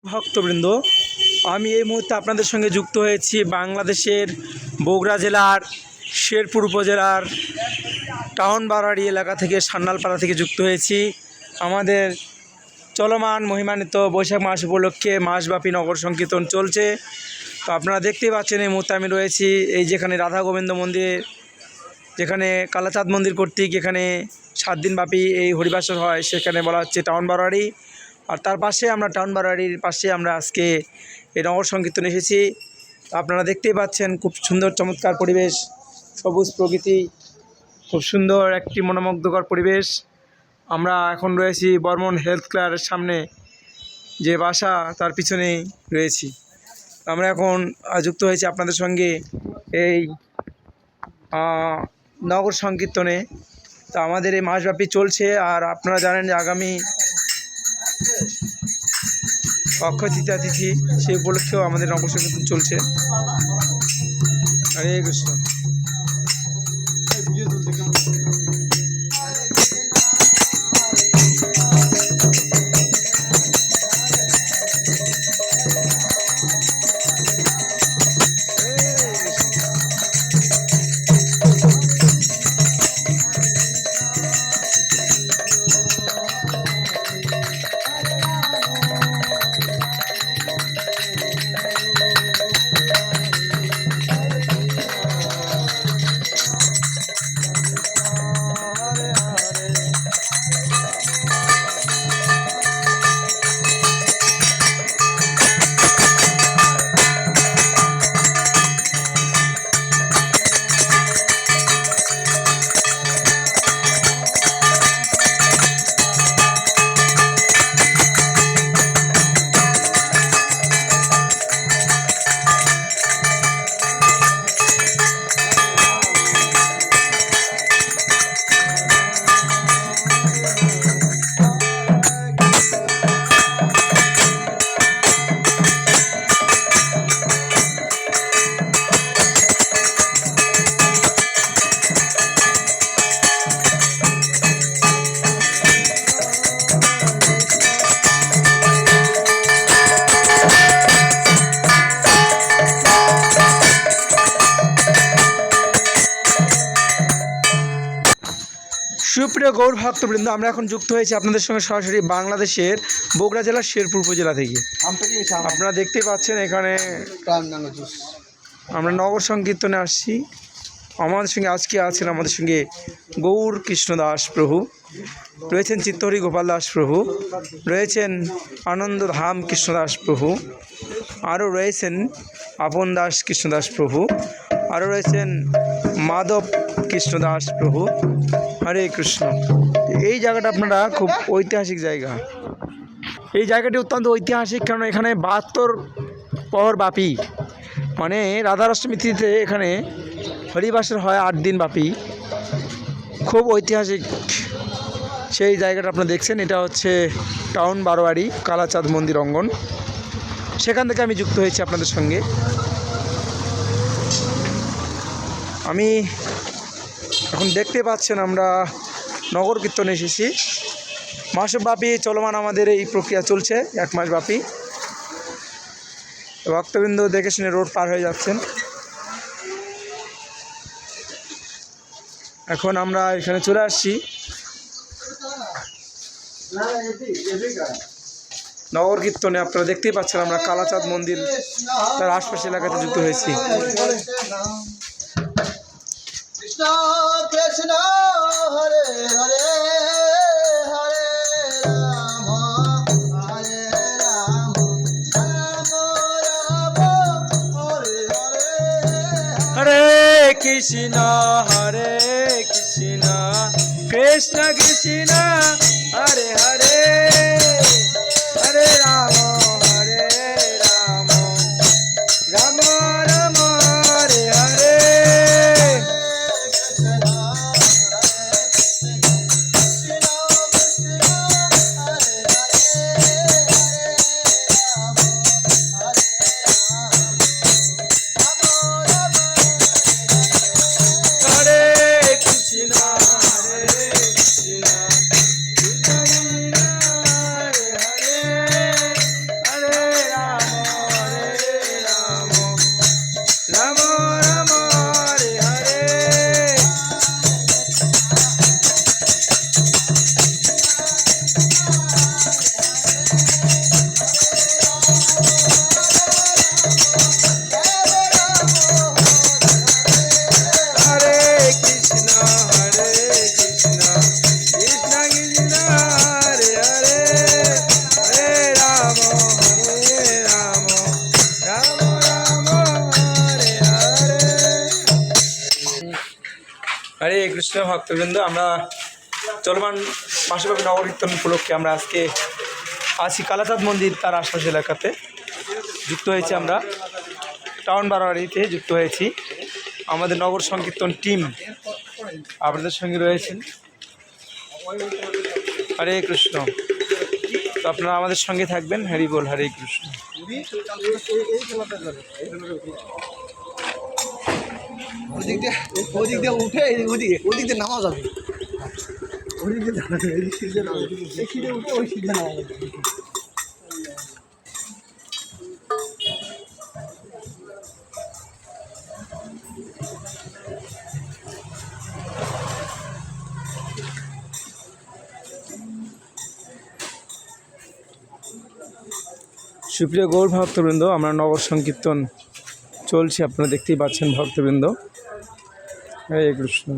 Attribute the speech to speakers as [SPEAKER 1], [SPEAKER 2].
[SPEAKER 1] ভক্তবৃন্দ, আমি এই মুহূর্তে আপনাদের সঙ্গে যুক্ত হয়েছি বাংলাদেশের বগুড়া জেলার শেরপুর উপজেলার টাউন বারোয়ারি এলাকা থেকে, সান্যালপাড়া থেকে যুক্ত হয়েছি। আমাদের চলমান মহিমান্বিত বৈশাখ মাস উপলক্ষে মাসব্যাপী নগর সংকীর্তন চলছে। তো আপনারা দেখতেই পাচ্ছেন এই মুহূর্তে আমি রয়েছি এই যেখানে রাধা গোবিন্দ মন্দির, যেখানে কালাচাঁদ মন্দির কর্তৃক এখানে 7 দিনব্যাপী এই হরিবাসর হয়, সেখানে বলা হচ্ছে টাউন বারোয়ারি। আর তার পাশে আমরা টাউন বারোয়ারির পাশে আমরা আজকে এই নগর সংকীর্তন এসেছি। আপনারা দেখতেই পাচ্ছেন খুব সুন্দর চমৎকার পরিবেশ, সবুজ প্রকৃতি, খুব সুন্দর একটি মনোমুগ্ধকর পরিবেশ। আমরা এখন রয়েছি বর্মন হেলথ কেয়ারের সামনে, যে বাসা তার পিছনেই রয়েছি। আমরা এখন যুক্ত হয়েছি আপনাদের সঙ্গে এই নগর সংকীর্তনে। তো আমাদের এই মাসব্যাপী চলছে। আর আপনারা জানেন যে আগামী অক্ষয় তৃতীয়া তিথি, সেই উপলক্ষেও আমাদের নগর সংকীর্তন চলছে। হরে কৃষ্ণ। সুপ্রিয় গৌর ভক্তবৃন্দ, আমরা এখন যুক্ত হয়েছি আপনাদের সঙ্গে সরাসরি বাংলাদেশের বগুড়া জেলার শেরপুর উপজেলা থেকে। আপনারা দেখতেই পাচ্ছেন এখানে আমরা নগর সংকীর্তনে আসছি। আমাদের সঙ্গে আজকে আছেন আমাদের সঙ্গে গৌর কৃষ্ণ দাস প্রভু, রয়েছেন চিত্তহরি গোপাল দাস প্রভু, রয়েছেন আনন্দ ধাম কৃষ্ণ দাস প্রভু, আরও রয়েছেন আপন দাস কৃষ্ণ দাস প্রভু, আরও রয়েছেন মাধব কৃষ্ণ দাস প্রভু। হরে কৃষ্ণ। এই জায়গাটা আপনারা খুব ঐতিহাসিক জায়গা। এই জায়গাটি অত্যন্ত ঐতিহাসিক, কারণ এখানে 72 প্রহর ব্যাপী, মানে রাধারাষ্ট্রমী তিথিতে এখানে হরিবাসর হয় 8 দিন ব্যাপী। খুব ঐতিহাসিক সেই জায়গাটা আপনারা দেখছেন। এটা হচ্ছে টাউন বারোয়ারি কালাচাঁদ মন্দির অঙ্গন, সেখান থেকে আমি যুক্ত হয়েছি আপনাদের সঙ্গে। আমি এখন দেখতে পাচ্ছেন আমরা নগর কীর্তনে এসেছি। মাসব্যাপী চলমান আমাদের এই প্রক্রিয়া চলছে, 1 মাস ব্যাপী। ভক্তবৃন্দ দেখে শুনে রোড পার হয়ে যাচ্ছেন। এখন আমরা এখানে চলে আসছি নগর কীর্তনে। আপনারা দেখতেই পাচ্ছেন আমরা কালাচাঁদ মন্দির তার আশপাশ এলাকাতে যুক্ত হয়েছি।
[SPEAKER 2] কৃষ্ণ কৃষ্ণ হরে হরে হরে রাম হরে রাম রাম রাম হরে হরে
[SPEAKER 1] হরে কৃষ্ণ হরে কৃষ্ণ কৃষ্ণ কৃষ্ণ হরে হরে হরে রাম রাম রাম হরে হরে। হরে কৃষ্ণ কৃষ্ণ ভক্তবৃন্দ, আমরা চলমান মাসব্যাপী নগর কীর্তন উপলক্ষে আমরা আজকে আছি কালাচাঁদ মন্দির তার আশপাশ এলাকাতে যুক্ত হয়েছি। আমরা টাউন বারোয়ারিতে যুক্ত হয়েছি। আমাদের নগর সংকীর্তন টিম আপনাদের সঙ্গে রয়েছেন। হরে কৃষ্ণ। তো আপনারা আমাদের সঙ্গে থাকবেন। হরি বল, হরে কৃষ্ণ।
[SPEAKER 2] ওদিক দিয়ে উঠে ওদিক দিয়ে নামা যাবে। ওদিক দিয়ে নামা যাবে, এই সিটে নামা যাবে, এই সিটে উঠে ওই সিটে নামা যাবে।
[SPEAKER 1] সুপ্রিয় গৌর ভক্তবৃন্দ, আমরা নগর সংকীর্তন চলছে, আপনারা দেখতেই পাচ্ছেন ভক্তবৃন্দ। হরে কৃষ্ণ।